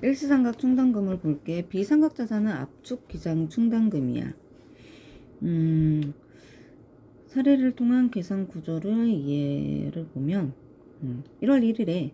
일시삼각 충당금을 볼게. 비삼각 자산은 압축 기장 충당금이야. 사례를 통한 계산 구조를 이해를 보면 1월 1일에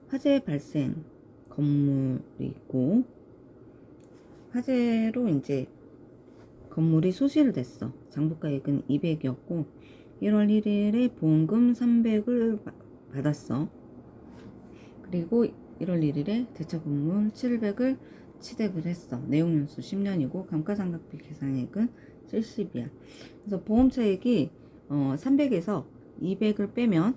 화재 발생 건물이 있고, 화재로 이제 건물이 소실됐어. 장부가액은 200이었고 1월 1일에 보험금 300을 받았어. 그리고 1월 1일에 대처분문 700을 취득을 했어. 내용연수 10년이고 감가상각비 계산액은 70이야. 그래서 보험차액이 300에서 200을 빼면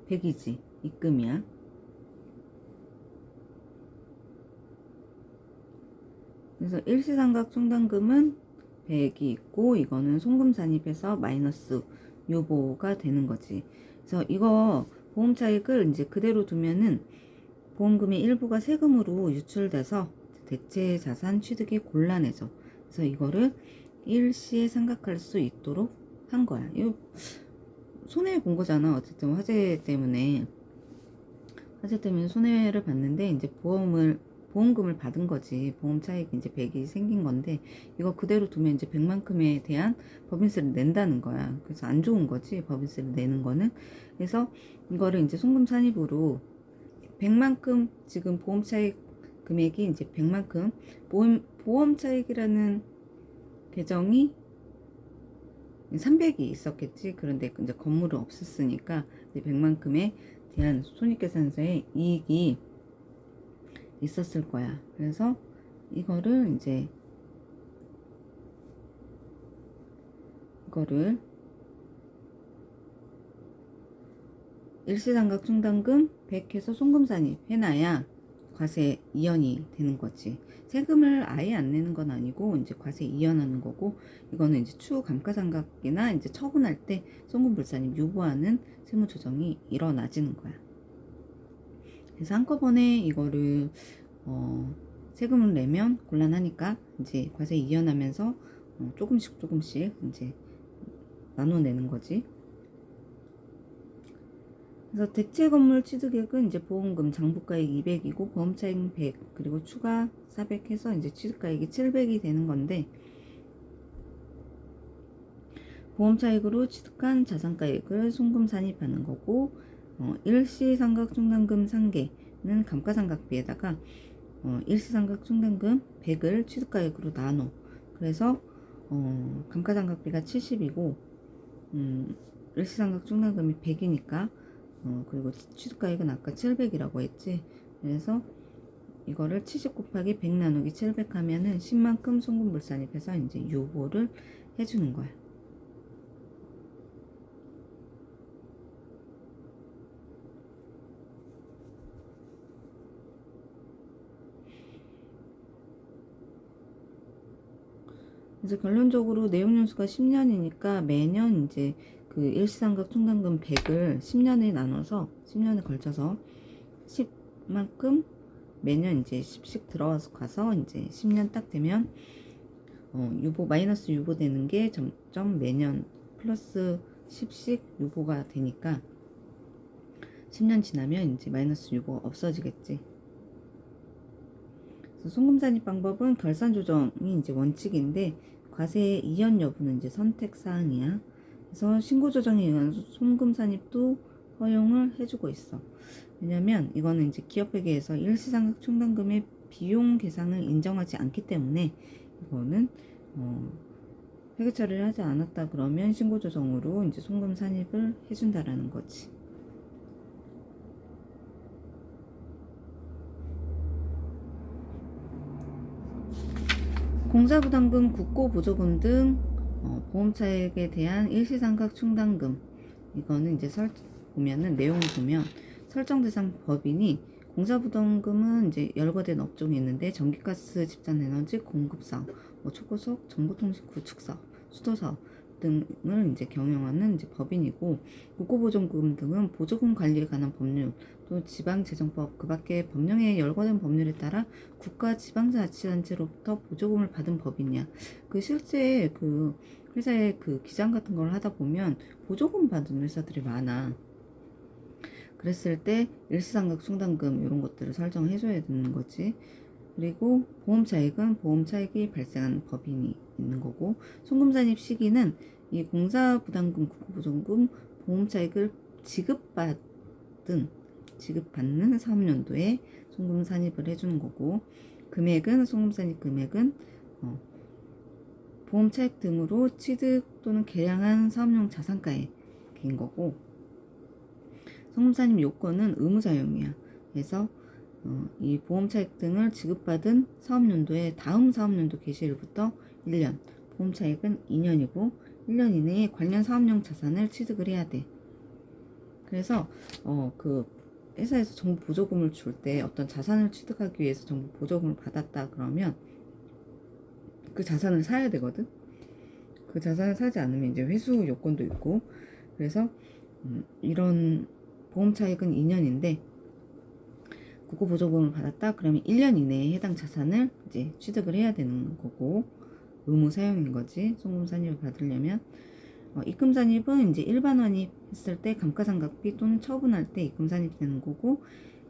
100이지. 입금이야. 그래서 일시삼각 충당금은 100이 있고, 이거는 송금 산입해서 마이너스 유보가 되는 거지. 그래서 이거 보험차익을 이제 그대로 두면은 보험금의 일부가 세금으로 유출돼서 대체 자산 취득이 곤란해져. 그래서 이거를 일시에 삼각할 수 있도록 한 거야. 이거 손해 본 거잖아. 어쨌든 화재 때문에 손해를 봤는데 이제 보험금을 받은 거지. 보험 차익이 이제 100이 생긴 건데, 이거 그대로 두면 이제 100만큼에 대한 법인세를 낸다는 거야. 그래서 안 좋은 거지, 법인세를 내는 거는. 그래서 이거를 이제 송금 산입으로 100만큼, 지금 보험 차익 금액이 이제 100만큼, 보험 차익이라는 계정이 300이 있었겠지. 그런데 이제 건물은 없었으니까 100만큼에 대한 손익계산서에 이익이 있었을 거야. 그래서 이거를 일시삼각 충당금 100 해서 송금산입 해놔야 과세 이연이 되는 거지. 세금을 아예 안 내는 건 아니고 이제 과세 이연하는 거고, 이거는 이제 추후 감가상각이나 이제 처분할 때 송금불산입 유보하는 세무조정이 일어나지는 거야. 그래서 한꺼번에 이거를 세금을 내면 곤란하니까 이제 과세 이연하면서 조금씩 이제 나눠내는 거지. 그래서 대체 건물 취득액은 이제 보험금 장부가액 200이고 보험차익 100, 그리고 추가 400 해서 이제 취득가액이 700이 되는 건데, 보험차익으로 취득한 자산가액을 송금 산입하는 거고, 일시삼각 충당금 상계는 감가상각비에다가 일시삼각 충당금 100을 취득가액으로 나눠. 그래서 감가상각비가 70이고 일시삼각 충당금이 100이니까 그리고 취득가액은 아까 700이라고 했지. 그래서 이거를 70 곱하기 100 나누기 700 하면은 10만큼 송금불산입해서 이제 유보를 해주는 거야. 그래서 결론적으로 내용연수가 10년이니까 매년 이제 그 일시삼각 충당금 100을 10년에 나눠서 10년에 걸쳐서 10만큼 매년 이제 10씩 들어가서 가서 이제 10년 딱 되면 마이너스 유보되는 게 점점 매년 플러스 10씩 유보가 되니까 10년 지나면 이제 마이너스 유보가 없어지겠지. 그래서 송금산입 방법은 결산 조정이 이제 원칙인데 과세 이연 여부는 이제 선택 사항이야. 그래서 신고 조정에 의한 송금 산입도 허용을 해주고 있어. 왜냐면 이거는 이제 기업회계에서 일시삼각 충당금의 비용 계상을 인정하지 않기 때문에 이거는 회계 처리를 하지 않았다 그러면 신고 조정으로 이제 송금 산입을 해준다라는 거지. 공사부담금, 국고보조금 등 보험차액에 대한 일시삼각 충당금, 이거는 이제 보면은 내용을 보면 설정 대상 법인이 공사부담금은 이제 열거된 업종이 있는데 전기가스 집단에너지 공급사업, 초고속 정보통신 구축사업, 수도사업 등을 이제 경영하는 이제 법인이고, 국고보조금 등은 보조금 관리에 관한 법률, 또 지방재정법 그 밖에 법령에 열거된 법률에 따라 국가 지방자치단체로부터 보조금을 받은 법인이야. 그 실제 그 회사의 그 기장 같은 걸 하다 보면 보조금 받은 회사들이 많아. 그랬을 때 일시상각 충당금 이런 것들을 설정해 줘야 되는 거지. 그리고 보험차익은 보험차익이 발생한 법인이 있는 거고, 송금산입 시기는 이 공사부담금, 국고보조금, 보험차익을 지급받는 사업연도에 송금산입을 해주는 거고, 금액은 송금산입 금액은 보험차익 등으로 취득 또는 개량한 사업용 자산가액인 거고, 송금산입 요건은 의무사용이야. 그래서 이 보험차익 등을 지급받은 사업연도의 다음 사업연도 개시일부터 1년, 보험차익은 2년이고 1년 이내에 관련 사업용 자산을 취득을 해야 돼. 그래서 그 회사에서 정부 보조금을 줄 때 어떤 자산을 취득하기 위해서 정부 보조금을 받았다 그러면 그 자산을 사야 되거든. 그 자산을 사지 않으면 이제 회수 요건도 있고, 그래서 이런 보험차익은 2년인데 국고보조금을 받았다 그러면 1년 이내에 해당 자산을 이제 취득을 해야 되는 거고, 의무 사용인 거지. 송금산입을 받으려면. 입금산입은 이제 일반 환입했을 때 감가상각비 또는 처분할 때 입금산입 되는 거고,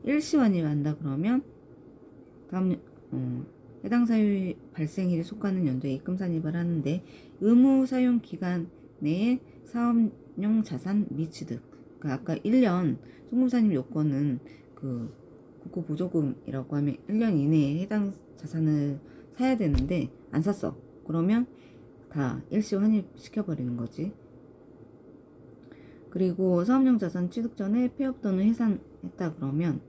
일시환입 한다 그러면 다음 해당 사유 발생일이 속하는 연도에 입금산입을 하는데, 의무 사용 기간 내에 사업용 자산 미취득. 그러니까 아까 1년 송금산입 요건은 그 국고보조금이라고 하면 1년 이내에 해당 자산을 사야 되는데 안 샀어. 그러면 다 일시 환입 시켜버리는 거지. 그리고 사업용 자산 취득 전에 폐업 또는 해산했다 그러면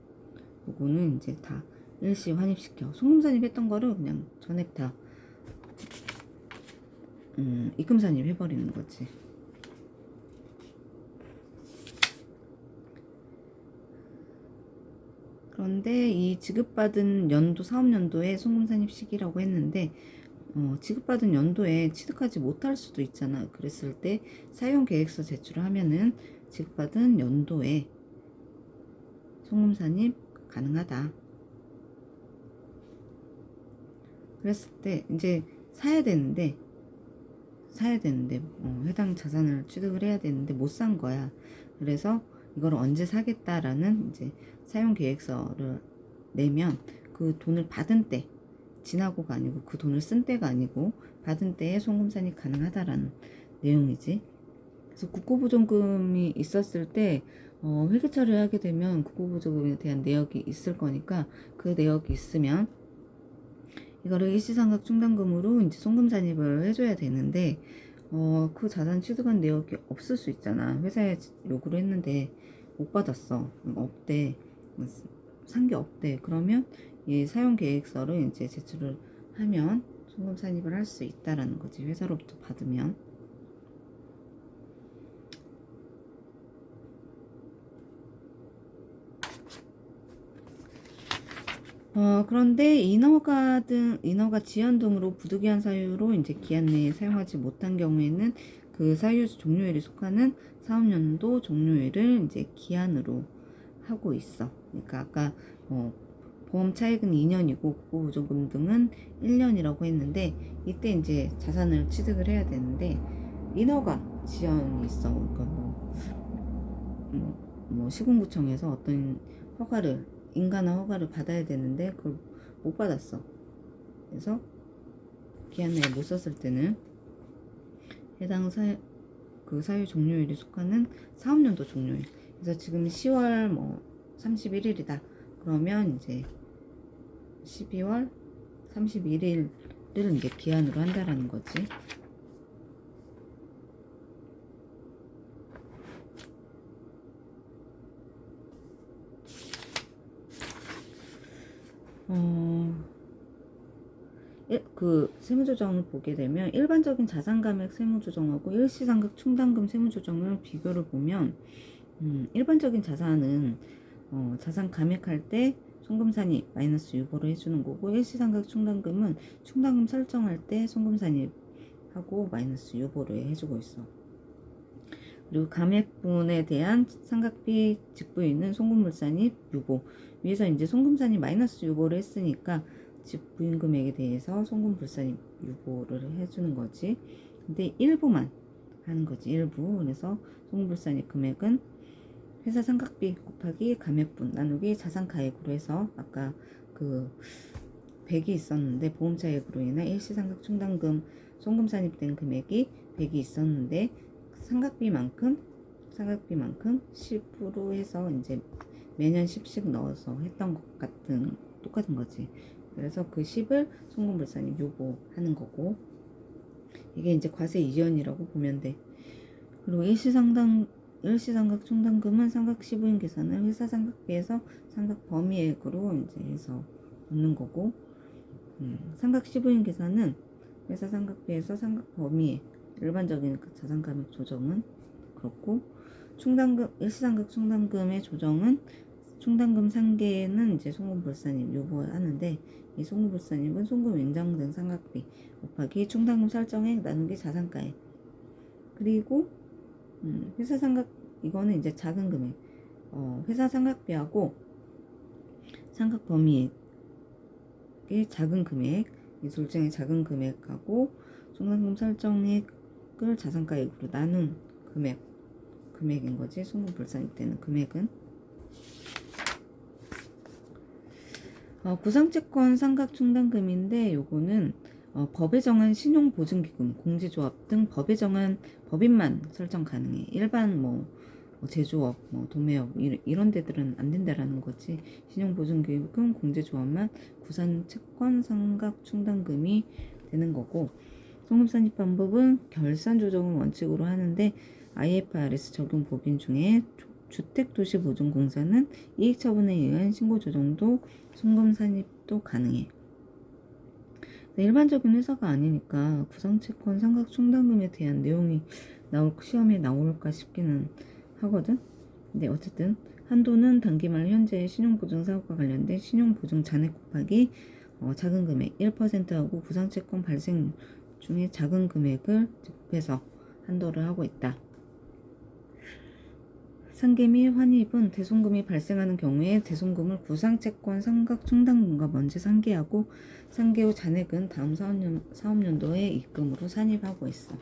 요거는 이제 다 일시 환입시켜. 송금산입 했던 거를 그냥 전액 다 입금산입 해버리는 거지. 그런데 이 지급받은 연도, 사업연도에 송금산입 시기라고 했는데 지급받은 연도에 취득하지 못할 수도 있잖아. 그랬을 때 사용계획서 제출을 하면은 지급받은 연도에 송금산입 가능하다. 그랬을 때 이제 사야 되는데 해당 자산을 취득을 해야 되는데 못 산 거야. 그래서 이걸 언제 사겠다라는 이제 사용계획서를 내면 그 돈을 받은 때, 지나고가 아니고 그 돈을 쓴 때가 아니고 받은 때에 송금산입 가능하다라는 내용이지. 그래서 국고보조금이 있었을 때 회계 처리하게 되면 국고보조금에 대한 내역이 있을 거니까 그 내역이 있으면 이거를 일시상각 충당금으로 이제 송금산입을 해줘야 되는데 그 자산 취득한 내역이 없을 수 있잖아. 회사에 요구를 했는데 못 받았어. 없대. 산 게 없대. 그러면 이 사용계획서를 이제 제출을 하면 송금산입을 할 수 있다라는 거지. 회사로부터 받으면. 그런데 인허가 지연 등으로 부득이한 사유로 이제 기한 내에 사용하지 못한 경우에는 그 사유 종료일이 속하는 사업연도 종료일을 이제 기한으로 하고 있어. 그러니까 아까 보험 차익은 2년이고 국고보조금 등은 1년이라고 했는데 이때 이제 자산을 취득을 해야 되는데 인허가 지연이 있어. 그러니까 뭐 시군구청에서 어떤 인가나 허가를 받아야 되는데 그걸 못 받았어. 그래서 기한 내에 못 썼을 때는 해당 그 사유 종료일이 속하는 사업연도 종료일. 그래서 지금 10월 31일이다. 그러면 이제 12월 31일을 이제 기한으로 한다라는 거지. 그 세무조정을 보게 되면 일반적인 자산감액 세무조정하고 일시상각 충당금 세무조정을 비교를 보면 일반적인 자산은 자산 감액할 때 송금산입 마이너스 유보를 해주는 거고, 일시상각 충당금은 충당금 설정할 때 송금산입하고 마이너스 유보를 해주고 있어. 그리고 감액분에 대한 상각비 직부인은 송금물산입 유보. 위에서 이제 송금산입 마이너스 유보를 했으니까 직부인 금액에 대해서 송금불산입 유보를 해주는 거지. 근데 일부만 하는 거지. 일부. 그래서 송금불산입 금액은 회사 상각비 곱하기 감액분 나누기 자산가액으로 해서 아까 그 100이 있었는데 보험차액으로 인해 일시상각 충당금 송금 산입된 금액이 100이 있었는데 상각비만큼 10으로 해서 이제 매년 10씩 넣어서 했던 것 같은 똑같은 거지. 그래서 그 10을 송금불산입 요구하는 거고, 이게 이제 과세 이전이라고 보면 돼. 그리고 일시상각 충당금은 상각 시부인 계산을 회사 상각비에서 상각 범위액으로 이제 해서 넣는 거고, 상각 시부인 계산은 회사 상각비에서 상각 범위액, 일반적인 그 자산가액 조정은 그렇고, 일시상각 충당금의 조정은 충당금 상계는 이제 송금불산입 요구하는데, 이 송금불산입은 송금 인정 등 상각비 곱하기 충당금 설정액 나누기 자산가액. 그리고 회사 상각 이거는 이제 작은 금액. 회사 상각비하고 상각 범위액의 작은 금액, 이 둘 중에 작은 금액하고 충당금 설정액을 자산가액으로 나눈 금액인 거지. 송금불산입 되는 금액은. 구상채권 상각 충당금인데 요거는 법에 정한 신용보증기금, 공제조합 등 법에 정한 법인만 설정 가능해. 일반 뭐 제조업, 도매업 이런 데들은 안 된다라는 거지. 신용보증기금, 공제조합만 구상채권 상각 충당금이 되는 거고, 송금산입 방법은 결산 조정을 원칙으로 하는데 IFRS 적용 법인 중에 주택도시보증공사는 이익처분에 의한 신고조정도 송금산입도 가능해. 일반적인 회사가 아니니까 구상채권 상각 충당금에 대한 내용이 시험에 나올까 싶기는 하거든. 근데 어쨌든 한도는 단기말 현재의 신용보증 사업과 관련된 신용보증 잔액 곱하기 작은 금액 1%하고 구상채권 발생 중에 작은 금액을 곱해서 한도를 하고 있다. 상계 및 환입은 대손금이 발생하는 경우에 대손금을 구상채권 상각 충당금과 먼저 상계하고 상계 후 잔액은 다음 사업년도에 입금으로 산입하고 있어.